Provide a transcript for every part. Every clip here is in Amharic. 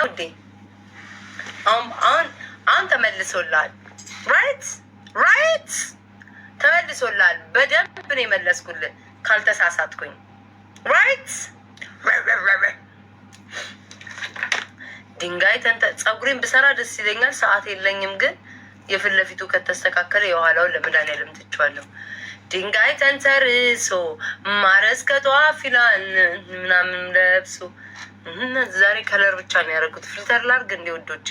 ውዴ አሁን ተመልሶላል። ራይት ተመልሶላል። በደንብ ነው የመለስኩልን ካልተሳሳትኩኝ። ራይት ድንጋይ ፀጉሬን ብሰራ ደስ ይለኛል። ሰዓት የለኝም ግን የፊት ለፊቱ ከተስተካከለ የኋላውን ለመድኃኒዓለም ትቼዋለሁ። ድንጋይ ተንተርሶ ማረስ ከጧፍ ይላል ምናምን ለብሶ። ዛሬ ከለር ብቻ ነው ያደረጉት። ፊልተር ላርግ እንዲ ወዶቼ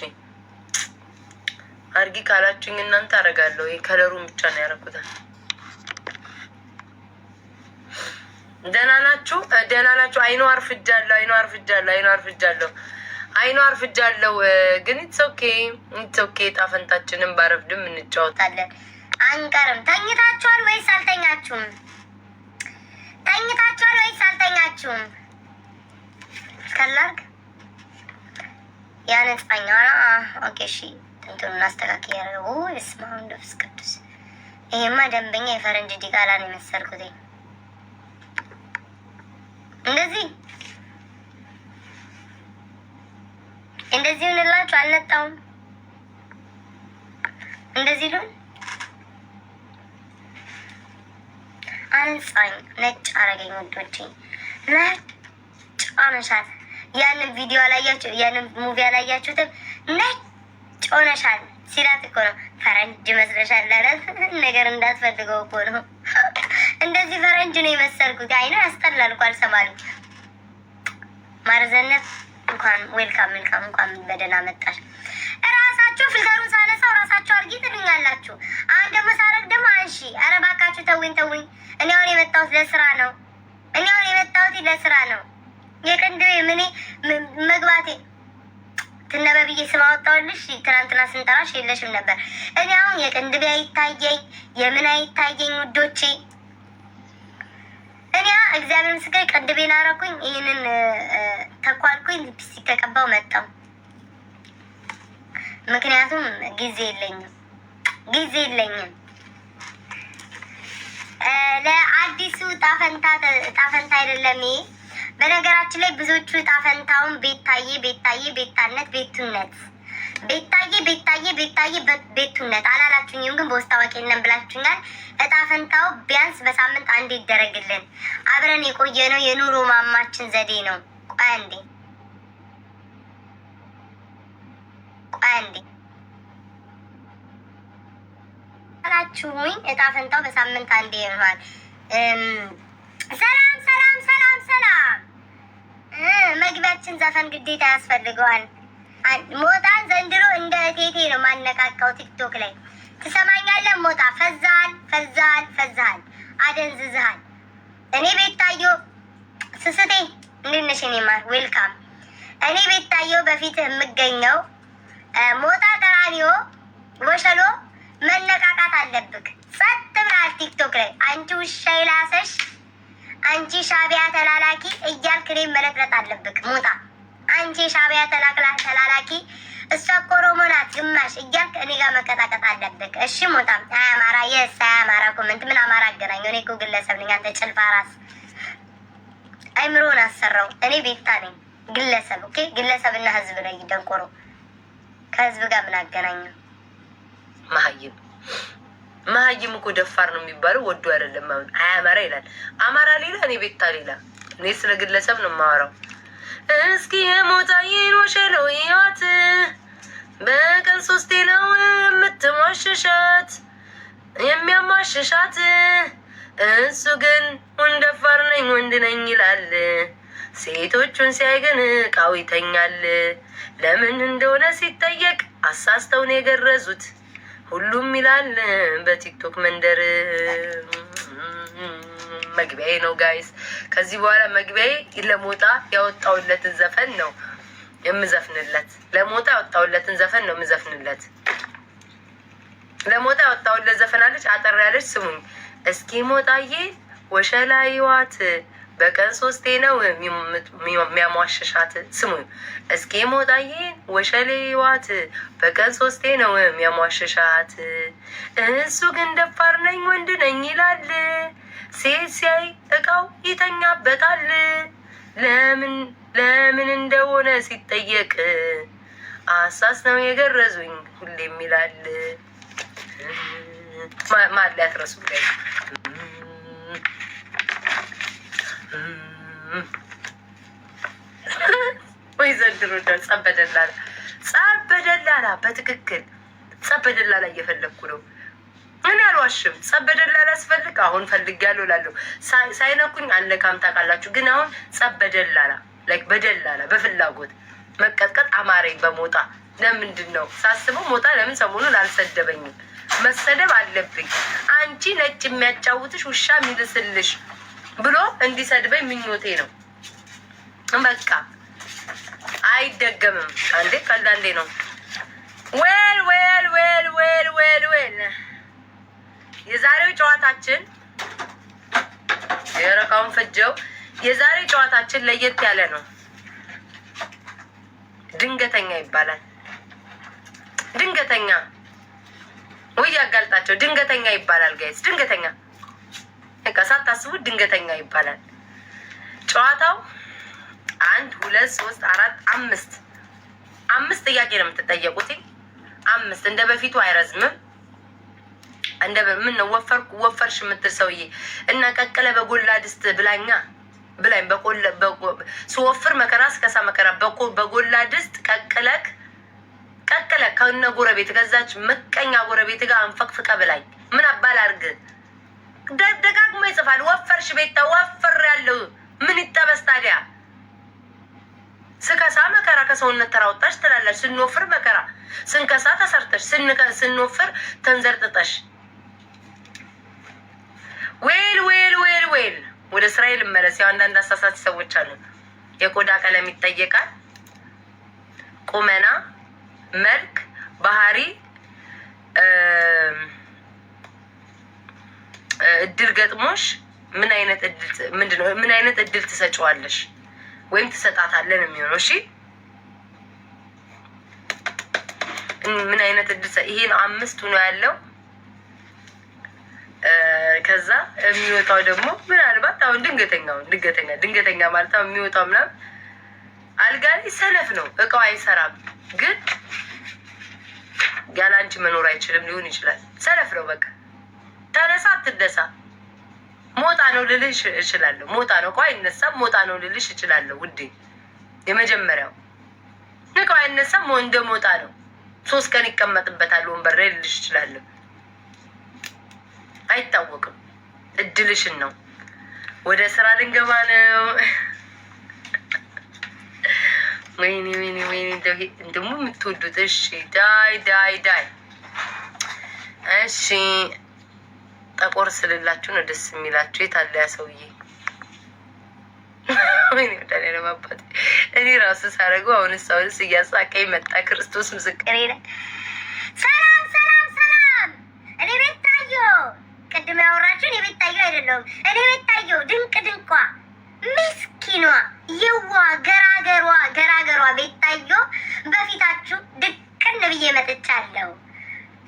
አርጊ ካላችሁኝ እናንተ አረጋለሁ። ይሄ ከለሩን ብቻ ነው ያደረጉታል። ደህና ናችሁ? ደህና ናችሁ? አይኖ አርፍጃለሁ ግን ኢትስ ኦኬ ጣፈንታችንን ባረፍድም እንጫወታለን። አንቀርም። ተኝታችኋል ወይስ አልተኛችሁም? ከላርግ ያነጻኛ ኦኬ እሺ እንትኑ እናስተካክል ያረው እስማው እንደፍስ ቅዱስ። ይሄማ ደንበኛ የፈረንጅ ዲቃላ ነው የመሰልኩት። እንደዚህ እንላችሁ አልነጣውም። እንደዚህ ሉን አንጻኝ ነጭ አረገኝ ወዶቼ። ነጭ ሆነሻል። ያንን ቪዲዮ አላያችሁ? ያንን ሙቪ አላያችሁትም? ነጭ ሆነሻል ሲላት እኮ ነው ፈረንጅ መስለሻል አላት። ነገር እንዳትፈልገው እኮ ነው። እንደዚህ ፈረንጅ ነው የመሰልኩት። አይኑ ያስጠላል እኮ አልሰማሉ። ማርዘነት እንኳን ዌልካም እንኳን በደህና መጣሽ። ራሳችሁ ፊልተሩን ሳነሳው ራሳችሁ አርጊ ትሉኛላችሁ። አሁን ደግሞ ሳረግ ደግሞ አንሺ። ኧረ እባካችሁ ተውኝ። እኔ አሁን የመጣሁት ለስራ ነው። የቅንድቤ ምን መግባቴ ትነበብዬ ስም አወጣሁልሽ። ትናንትና ስንጠራሽ የለሽም ነበር። እኔ አሁን የቅንድቤ አይታየኝ የምን አይታየኝ ውዶቼ። እኔ እግዚአብሔር ምስክር ቅንድቤን አረኩኝ። ይህንን ተኳልኩኝ። ሊፕስቲክ ተቀባው መጣሁ። ምክንያቱም ጊዜ የለኝም። ለአዲሱ ጣፈንታ አይደለም ይሄ። በነገራችን ላይ ብዙዎቹ ጣፈንታውን ቤታነት ቤቱነት አላላችሁኝም፣ ግን በውስጥ አዋቂ ነን ብላችሁኛል። እጣፈንታው ቢያንስ በሳምንት አንድ ይደረግልን። አብረን የቆየ ነው የኑሮ ማማችን ዘዴ ነው። ቆይ አንዴ አላችሁኝ። እጣፈንታው በሳምንት አንዴ ይሆናል። ሰላም መግቢያችን ዘፈን ግዴታ ያስፈልገዋል። ሞጣን ዘንድሮ እንደ ቴቴ ነው ማነቃቃው። ቲክቶክ ላይ ትሰማኛለህ? ሞጣ ፈዛሃል፣ አደንዝዝሃል። እኔ ቤታዮ ስስቴ እንዴት ነሽ? እኔ ማር ዌልካም። እኔ ቤታዮ በፊት የምገኘው ሞጣ ቀራኒዮ ወሸሎ መነቃቃት አለብክ። ጸጥ ብላል ቲክቶክ ላይ አንቺ ውሻ ይላሰሽ፣ አንቺ ሻቢያ ተላላኪ እያልክ እኔን መለጥለጥ አለብክ። ሞጣ አንቺ ሻቢያ ተላላኪ፣ እሷ እኮ ኦሮሞ ናት ግማሽ እያልክ እኔ ጋር መቀጣቀጥ አለብክ። እሺ ሞጣ። አማራ አማራ ኮመንት ምን አማራ አገናኘው? እኔ እኮ ግለሰብ ነኝ። አንተ ጭልፋ ራስ አይምሮን አሰራው። እኔ ቤታ ነኝ ግለሰብ። ኦኬ ግለሰብና ህዝብ ላይ ደንቆሮ ከህዝብ ጋር ምን አገናኘው? መሀይም እኮ ደፋር ነው የሚባለው። ወዶ አይደለም። አሁን አያማራ ይላል። አማራ ሌላ፣ እኔ ቤታ ሌላ። እኔ ስለ ግለሰብ ነው የማወራው። እስኪ የሞጣዬን ወሸለው ይዋት በቀን 3 ነው የምትሟሸሻት የሚያሟሸሻት። እሱ ግን ወንደፋር ነኝ ወንድ ነኝ ይላል። ሴቶቹን ሲያይ ግን እቃው ይተኛል። ለምን እንደሆነ ሲጠየቅ አሳስተውን የገረዙት ሁሉም ይላል በቲክቶክ መንደር። መግቢያዬ ነው ጋይስ። ከዚህ በኋላ መግቢያዬ ለሞጣ ያወጣውለትን ዘፈን ነው የምዘፍንለት። ለሞጣ ያወጣውለትን ዘፈን ነው የምዘፍንለት። ለሞጣ ያወጣውለት ዘፈን አለች፣ አጠር ያለች። ስሙኝ እስኪ ሞጣዬ ወሸላይዋት በቀን 3 ነው የሚያሟሸሻት። ስሙኝ እስኪ ሞጣዬ ወሸላይዋት በቀን 3 ነው የሚያሟሸሻት። እሱ ግን ደፋር ነኝ ወንድ ነኝ ይላል። ሴት ሲያይ እቃው ይተኛበታል። ለምን ለምን እንደሆነ ሲጠየቅ አሳስ ነው የገረዙኝ ሁሌም ይላል። ማለ ያትረሱ ላይ ወይ ዘንድሮ ጸበደላላ ጸበደላላ በትክክል ጸበደላላ እየፈለግኩ ነው። ምን አልዋሽም። ጸበደላላ አስፈልግ አሁን ፈልጊያለሁ እላለሁ። ሳይነኩኝ አለካም ታውቃላችሁ። ግን አሁን ጸበደላላ ላይክ በደላላ በፍላጎት መቀጥቀጥ አማረኝ በሞጣ ለምንድን ነው ሳስበው ሞጣ ለምን ሰሞኑን አልሰደበኝም? መሰደብ አለብኝ። አንቺ ነጭ የሚያጫውትሽ ውሻ የሚልስልሽ ብሎ እንዲሰድበኝ ምኞቴ ነው። በቃ አይደገምም። አንዴ ቀላንዴ ነው። ዌል ዌል ዌል ዌል ዌል ዌል የዛሬው ጨዋታችን የረቃውን ፈጀው። የዛሬው ጨዋታችን ለየት ያለ ነው። ድንገተኛ ይባላል። ድንገተኛ ወይ ያጋልጣቸው ድንገተኛ ይባላል። ጋይስ ድንገተኛ በቃ ሳታስቡት ድንገተኛ ይባላል። ጨዋታው 1 2 3 4 5 ጥያቄ ነው የምትጠየቁት። 5 እንደ በፊቱ አይረዝምም። እንደ ምን ነው ወፈርሽ የምትል ሰውዬ እና ቀቀለ በጎላ ድስት ብላኝ ስወፍር መከራ እስከሳ መከራ በጎላ ድስት ቀቅለክ ከነ ጎረቤት ከዛች መቀኛ ጎረቤት ጋር አንፈቅፍቀ ብላኝ ምን አባል አርግ ደጋግሞ ይጽፋል። ወፈርሽ ቤታ ወፍር ያለው ምን ይጠበስ ታዲያ? ስከሳ መከራ ከሰውነት ተራውጣሽ ትላለች። ስንወፍር መከራ ስንከሳ ተሰርተሽ ስንወፍር ተንዘርጥጠሽ። ዌል ዌል ዌል ዌል ወደ እስራኤል መለስ። ያው አንዳንድ አሳሳች ሰዎች አሉ። የቆዳ ቀለም ይጠየቃል። ቁመና፣ መልክ፣ ባህሪ፣ እድል ገጥሞሽ ምን አይነት እድል ትሰጪዋለሽ ወይም ትሰጣታለን የሚሆነው። እሺ ምን አይነት እድል ይሄ ነው። 5 ነው ያለው። ከዛ የሚወጣው ደግሞ ምናልባት አሁን ድንገተኛ ማለት አሁን የሚወጣው ምናምን አልጋ ላይ ሰነፍ ነው። እቃው አይሰራም፣ ግን ያለ አንቺ መኖር አይችልም ሊሆን ይችላል። ሰነፍ ነው በቃ። ተነሳ አትደሳ ሞጣ ነው ልልሽ እችላለሁ። ሞጣ ነው እኮ አይነሳም። ሞጣ ነው ልልሽ እችላለሁ ውዴ። የመጀመሪያው እቃው አይነሳም፣ እንደ ሞጣ ነው። 3 ቀን ይቀመጥበታል ወንበር ላይ ልልሽ እችላለሁ። አይታወቅም። እድልሽን ነው። ወደ ስራ ልንገባ ነው። ወይኔ እንደሞ የምትወዱት። እሺ ዳይ እሺ ጠቆር ስልላችሁ ነው ደስ የሚላችሁ። የታለ ያ ሰውዬ? ወይኔ ወዳኔ ለማባት እኔ ራሱ ሳረጉ አሁንስ እያሳቀኝ መጣ። ክርስቶስ ምስክሬ ነው። ሰላም እኔ ቤታዮ ቅድም ያወራችሁ እኔ ቤታዮ አይደለሁም። እኔ ቤታዮ ድንቋ ምስኪኗ የዋ ገራገሯ ቤታዮ በፊታችሁ ድቅን ብዬ መጥቻለሁ።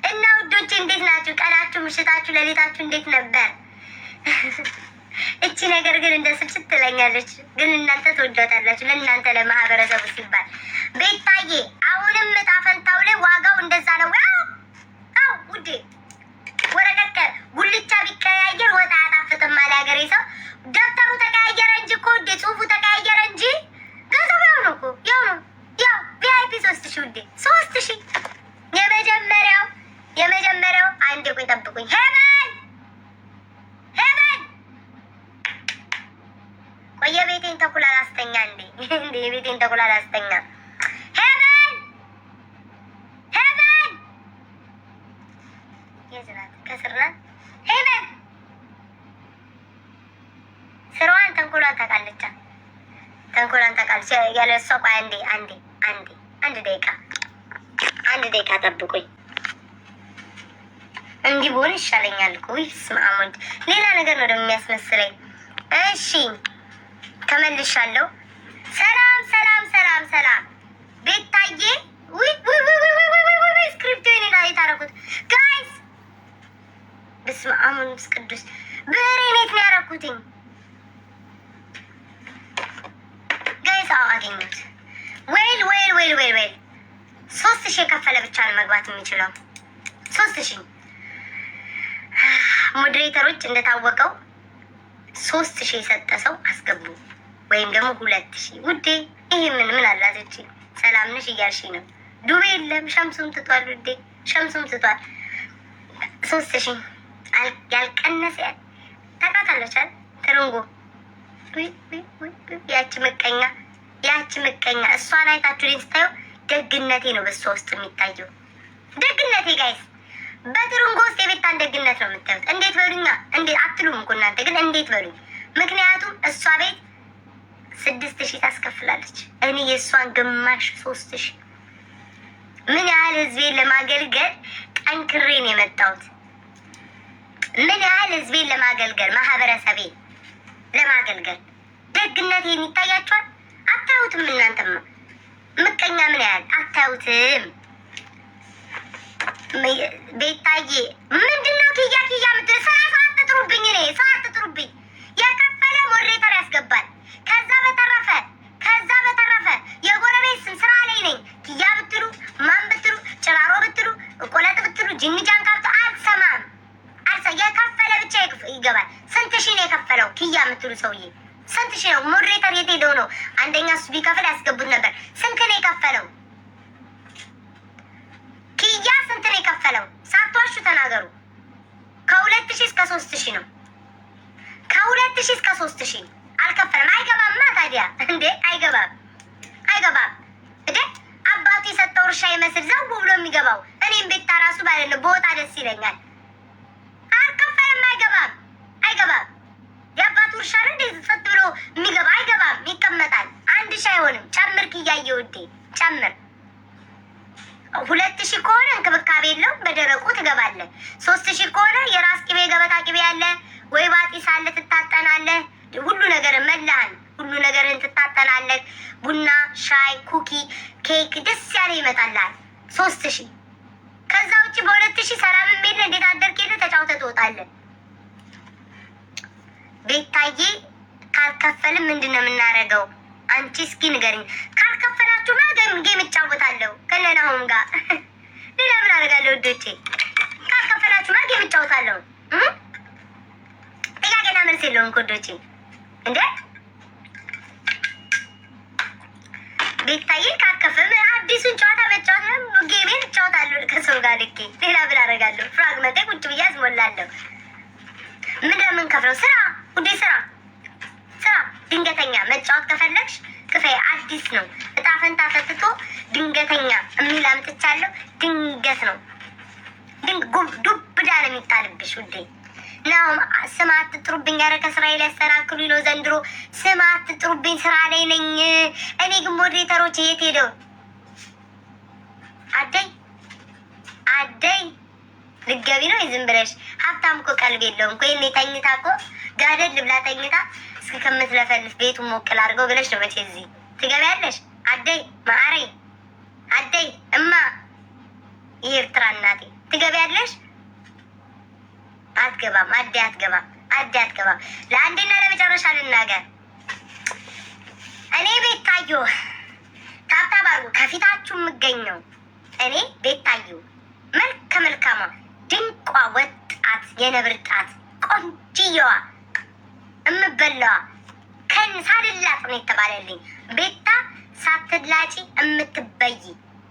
እና ውዶቼ እንዴት ናችሁ? ቀናችሁ፣ ምሽታችሁ፣ ሌሊታችሁ እንዴት ነበር? እቺ ነገር ግን እንደ ስልችት ትለኛለች፣ ግን እናንተ ትወዳታላችሁ። ለእናንተ ለማህበረሰቡ ሲባል ቤታዬ አሁንም ዕጣ ፈንታው ላይ ዋጋው እንደዛ ነው። አው ውዴ ወረቀቀ ጉልቻ ቢቀያየር ወጣ አያጣፍጥም አለ ሀገሬ ሰው። ደብተሩ ተቀያየረ እንጂ እኮ ውዴ፣ ጽሁፉ ተቀያየረ እንጂ ገንዘቡ ያው ነው እኮ ያው ቪአይፒ 3000 ውዴ 3000 የመጀመሪያው አንዴ ቆይ ጠብቁኝ። ሄቨን ቆይ የቤቴን ተኩላ ላስተኛ እንዴ የቤቴን ተኩላ ላስተኛ። ሄቨን የዝናት ከስርናት ሄቨን ስራዋን ተንኮሏን ታውቃለች። ያለ እሷ ቆይ አንድ ደቂቃ ጠብቁኝ። እንዲህ ቦን ይሻለኛል እኮ ይስማሙን። ሌላ ነገር ነው ደግሞ የሚያስመስለኝ። እሺ ተመልሻለሁ። ሰላም ቤታዬ። ውይ ስክሪፕት ይሄን ላይ ታረኩት ጋይስ። በስመ አብ ወመንፈስ ቅዱስ። ብሬ ኔት ነው ያረኩትኝ ጋይስ። አገኙት። ወይል 3,000 የከፈለ ብቻ ነው መግባት የሚችለው። 3,000 ሞዴሬተሮች እንደታወቀው 3,000 የሰጠ ሰው አስገቡ፣ ወይም ደግሞ 2,000 ውዴ። ይሄ ምን አላዘች ሰላም ነሽ እያልሽ ነው። ዱቤ የለም ሸምሱም ትቷል ውዴ፣ ሸምሱም ትቷል። 3,000 ያልቀነሰ ታውቃታለች አይደል? ትርንጎ ያቺ ምቀኛ እሷን አይታችሁ ስታዩ ደግነቴ ነው በሷ ውስጥ የሚታየው ደግነቴ። ጋይስ በትርንጎ ውስጥ የቤታን ደግነት ነው የምታዩት። እንዴት በሉኛ፣ እንዴት አትሉም እኮ እናንተ ግን እንዴት በሉኝ። ምክንያቱም እሷ ቤት 6,000 ታስከፍላለች፣ እኔ የእሷን ግማሽ 3,000። ምን ያህል ህዝቤን ለማገልገል ጠንክሬ ነው የመጣሁት። ምን ያህል ህዝቤን ለማገልገል ማህበረሰቤ ለማገልገል ደግነቴ ይታያችኋል። አታዩትም? እናንተማ ምቀኛ ምን ያህል አታዩትም? ቤታዬ ምንድነው ኪያ ምትል? ሰዓት አትጥሩብኝ፣ እኔ ሰዓት አትጥሩብኝ። የከፈለ ሞዴሬተር ያስገባል። ከዛ በተረፈ የጎረቤት ስም ስራ ላይ ነኝ። ኪያ ብትሉ ማን ብትሉ ጭራሮ ብትሉ ቆለጥ ብትሉ ጅንጃን ካብቶ አልሰማም። የከፈለ ብቻ ይገባል። ስንት ሺህ ነው የከፈለው ኪያ የምትሉ ሰውዬ? ስንት ሺህ ነው? ሞዴሬተር የት ሄደው ነው? አንደኛ እሱ ቢከፍል ያስገቡት ነበር። ስንት ነው የከፈለው ኪያ? ስንት ነው የከፈለው? ሳትዋሹ ተናገሩ። ከ2,000 እስከ 3,000 ነው። ከ2,000 እስከ 3,000 አልከፈለም። አይገባማ ታዲያ እንዴ! አይገባም እንዴ! አባቱ የሰጠው እርሻ ይመስል ዘው ብሎ የሚገባው እኔም ቤት ራሱ ባለ በወጣ ደስ ይለኛል። አልከፈለም። አይገባም። የአባቱ እርሻ ነው እንዴ ጸጥ ብሎ የሚገባ? አይገባም። ይቀመጣል። 1,000 አይሆንም። ጨምር ኪያዬ ውዴ ጨምር። 2,000 ከሆነ እንክብካቤ የለውም፣ በደረቁ ትገባለህ። 3,000 ከሆነ የራስ ቅቤ ገበታ ቅቤ ያለ ወይ ባጢ ሳለ ትታጠናለህ። ሁሉ ነገር መላህን ሁሉ ነገርን ትታጠናለህ። ቡና፣ ሻይ፣ ኩኪ፣ ኬክ ደስ ያለ ይመጣልሃል። 3,000 ከዛ ውጭ በ2,000 ሰላም ሜድ እንዴት አደርክ ሄደ ተጫውተህ ትወጣለህ። ቤታዬ ካልከፈልም ምንድን ነው የምናደርገው? አንቺ እስኪ ንገሪኝ። ካልከፈላችሁ ጌም እጫወታለሁ ከነናሁም ጋር። ሌላ ምን አደርጋለሁ ውዶቼ? ካልከፈላችሁ ጌም እጫወታለሁ። ጥያቄና መልስ የለውም ውዶቼ። እንዴ ቤታዬ ካልከፈል አዲሱን ጨዋታ መጫወት ጌሜን እጫወታለሁ ከሰው ጋር ልኬ። ሌላ ምን አደርጋለሁ? ፍራግመንቴ ቁጭ ብዬ አዝሞላለሁ። ምን ለምንከፍለው? ስራ ውዴ፣ ስራ ድንገተኛ መጫወት ከፈለግሽ ክፈይ። አዲስ ነው እጣ ፈንታ ተትቶ ድንገተኛ የሚል አምጥቻለሁ። ድንገት ነው ዱብዳ ነው የሚጣልብሽ ውዴ። ናው ስም አትጥሩብኝ። ኧረ ከስራዬ ሊያስተናክሉ ነው ዘንድሮ። ስም አትጥሩብኝ፣ ስራ ላይ ነኝ እኔ። ግን ሞዴሬተሮች የት ሄደው? አደይ ልትገቢ ነው ዝም ብለሽ? ሀብታም እኮ ቀልብ የለውም እኮ። ይሄኔ ተኝታ እኮ ጋደል ብላ ተኝታ እስከ ከምትለፈልፍ ቤቱን ሞቅል አድርገው ብለሽ ነው መቼ እዚህ ትገቢያለሽ? አደይ ማዕረይ፣ አደይ እማ፣ የኤርትራ እናቴ ትገቢያለሽ? አትገባም። አደይ አትገባም። ለአንዴና ለመጨረሻ ልናገር። እኔ ቤታዮ ታብታብ አድርጉ። ከፊታችሁ የምገኘው እኔ ቤታዮ መልከ መልካማ ድንቋ ወጣት የነብር ጣት ቆንጅየዋ እምበላዋ ሳልላጥ ነው የተባለልኝ። ቤታ ሳትላጪ እምትበይ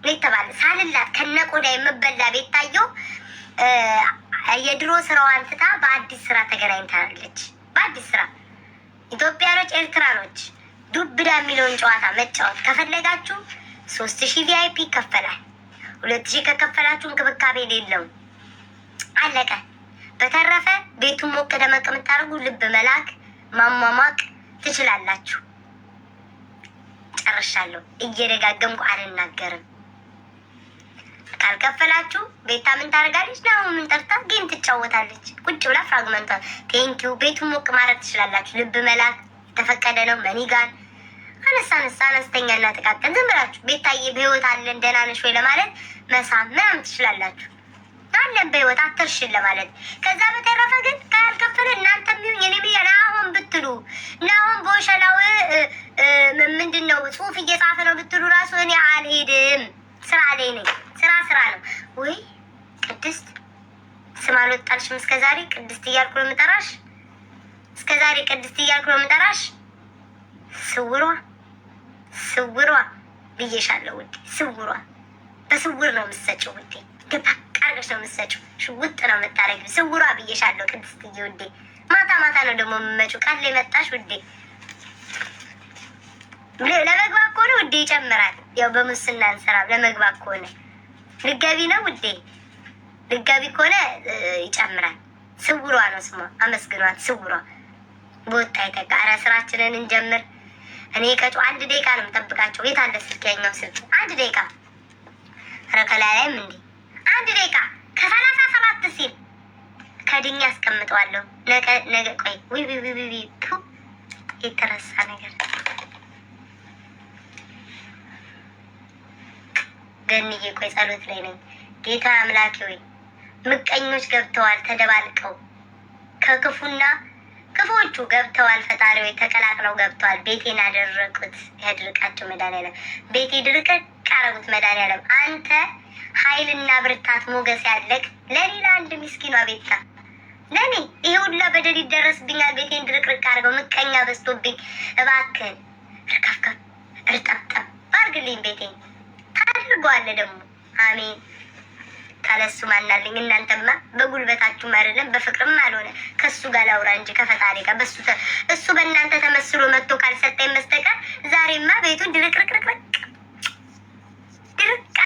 ነው የተባለ። ሳልላጥ ከነቆዳ የምበላ ቤታዮ የድሮ ስራዋን ትታ በአዲስ ስራ ተገናኝታለች። በአዲስ ስራ ኢትዮጵያኖች፣ ኤርትራኖች ዱብዳ የሚለውን ጨዋታ መጫወት ከፈለጋችሁ 3,000 ቪአይፒ ይከፈላል። 2,000 ከከፈላችሁ እንክብካቤ የሌለው አለቀ። በተረፈ ቤቱን ሞቅ ደመቅ የምታደርጉ ልብ መላክ ማሟሟቅ ትችላላችሁ። ጨርሻለሁ። እየደጋገምኩ አልናገርም። ካልከፈላችሁ ቤታ ምን ታደርጋለች? ነው ምን ጠርታ ጌም ትጫወታለች። ቁጭ ብላ ፍራግመንቷን ቴንኪው። ቤቱን ሞቅ ማድረግ ትችላላችሁ። ልብ መላክ የተፈቀደ ነው። መኒጋን አነስተኛ እና ጥቃቅን ዝም ብላችሁ ቤታዬ በህይወት አለን ደህና ነሽ ወይ ለማለት መሳም ምናምን ትችላላችሁ። አለን በህይወት አትርሽን ለማለት። ከዛ በተረፈ ግን ካልከፈለ እናንተ የሚሆን የኔ ናሆን ብትሉ ናሆን በወሸላው ምንድን ነው ጽሁፍ እየጻፈ ነው ብትሉ ራሱ እኔ አልሄድም። ስራ ላይ ነኝ። ስራ ነው ወይ ቅድስት ስም አልወጣልሽም እስከዛሬ ቅድስት እያልኩ ነው የምጠራሽ። እስከዛሬ ቅድስት እያልኩ ነው የምጠራሽ። ስውሯ ብዬሻለሁ ውዴ። ስውሯ በስውር ነው የምትሰጪው ውዴ። ገባ ቃርገሽ ነው የምትሰጪው። ሽውጥ ነው የምታረጊው። ስውሯ ብዬሻለሁ ቅድስትዬ ውዴ። ማታ ነው ደግሞ የምመጪው። ቃል ላይ መጣሽ ውዴ። ለመግባት ከሆነ ውዴ ይጨምራል። ያው በሙስና እንሰራ። ለመግባት ከሆነ ልገቢ ነው ውዴ። ልገቢ ከሆነ ይጨምራል። ስውሯ ነው ስሟ። አመስግኗት። ስውሯ በወጣ ይተካ። ኧረ ስራችንን እንጀምር። እኔ ቀጩ 1 ደቂቃ ነው የምጠብቃቸው። የት አለ ስልክ? ያኛው ስልክ 1 ደቂቃ። ኧረ ከላይም እንዴ 1 ደቂቃ ከ37 ሲል ከድኛ አስቀምጠዋለሁ። ነገ ቆይ የተረሳ ነገር ገንዬ ቆይ ጸሎት ላይ ነኝ። ጌታ አምላኬ ወይ ምቀኞች ገብተዋል ተደባልቀው ከክፉና ክፉዎቹ ገብተዋል። ፈጣሪ ወይ ተቀላቅለው ገብተዋል። ቤቴን አደረቁት። ያድርቃቸው መድኃኒዓለም። ቤቴ ድርቅቅ አረጉት መድኃኒዓለም። አንተ ኃይልና ብርታት ሞገስ ያለቅ ለኔ ለአንድ ምስኪኗ ቤታ ለኔ ይሄ ሁላ በደል ይደረስብኛል። ቤቴን ድርቅርቅ አርገው ምቀኛ በዝቶብኝ እባክህን ርከፍከፍ እርጠብጠብ አርግልኝ ቤቴን። ታድርገዋለህ ደግሞ አሜን። ካለሱ ማናለኝ? እናንተማ በጉልበታችሁ አይደለም በፍቅርም አልሆነ ከሱ ጋር ላውራ እንጂ ከፈጣሪ ጋር እሱ በእናንተ ተመስሎ መጥቶ ካልሰጠኝ በስተቀር ዛሬማ ቤቱን ድርቅርቅርቅርቅ ድርቅ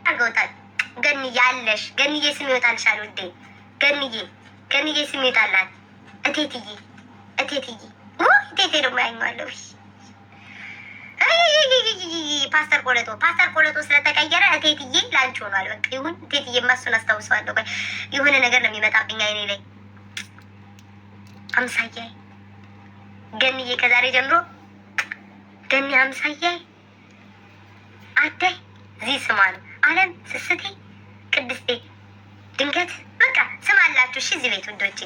አርገውታል። ገንዬ አለሽ። ገንዬ ስም ይወጣልሻል ውዴ። ገንዬ ስም ይወጣላል። እቴትዬ እቴቴ ደግሞ ያኘዋለሁ። ፓስተር ቆለጦ ስለተቀየረ እቴትዬ ላንቺ ሆኗል። በቃ ይሁን እቴትዬ ማሱን አስታውሰዋለሁ። ቆይ የሆነ ነገር ነው የሚመጣብኝ አይኔ ላይ። አምሳያይ ገንዬ ከዛሬ ጀምሮ ገኒ አምሳያይ አዳይ እዚህ ስማ ነው አለም ስስቴ ቅድስቴ ድንገት በቃ ስም አላችሁ። እሺ እዚህ ቤት ውዶቼ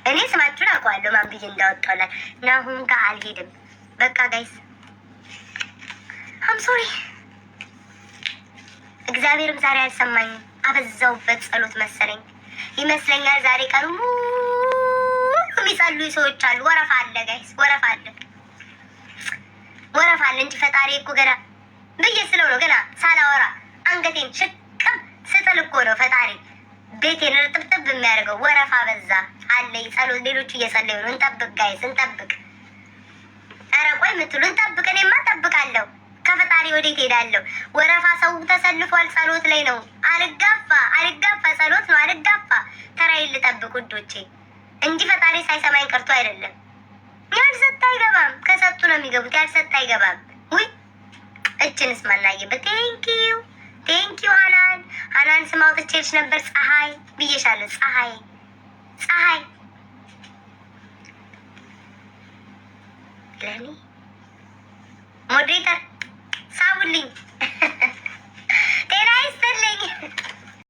እኔ ስማችሁን አውቀዋለሁ። ማን ብዬ እንዳወጣውላት ናሁን ጋር አልሄድም። በቃ ጋይስ ሶሪ እግዚአብሔርም ዛሬ አልሰማኝም። አበዛውበት ጸሎት መሰለኝ ይመስለኛል። ዛሬ ቀኑ ሙሉ የሚጸልዩ ሰዎች አሉ። ወረፋ አለ ጋይስ፣ ወረፋ አለ እንጂ ፈጣሪ እኮ ገና ብዬ ስለው ነው ገና ሳላወራ አንገቴን ሽቅም ስጥል እኮ ነው ፈጣሪ ቤቴን ርጥብጥብ የሚያደርገው። ወረፋ በዛ አለ ጸሎት። ሌሎቹ እየጸለዩ ነው። እንጠብቅ ጋይስ እንጠብቅ። ኧረ ቆይ የምትሉ እንጠብቅ። እኔማ እጠብቃለሁ። ከፈጣሪ ወዴት ሄዳለሁ? ወረፋ ሰው ተሰልፏል። ጸሎት ላይ ነው። አልጋፋ ጸሎት ነው። አልጋፋ ተራዬን ልጠብቅ ውዶቼ እንጂ ፈጣሪ ሳይሰማኝ ቀርቶ አይደለም። ያልሰጠ አይገባም። ከሰጡ ነው የሚገቡት። ያልሰጠ አይገባም። ውይ እችንስ ማናየበት። ቴንኪው ሀናን ስም አውጥቼልሽ ነበር። ፀሐይ ብዬሻለሁ። ፀሐይ ለኔ ሞዴሬተር ሳቡልኝ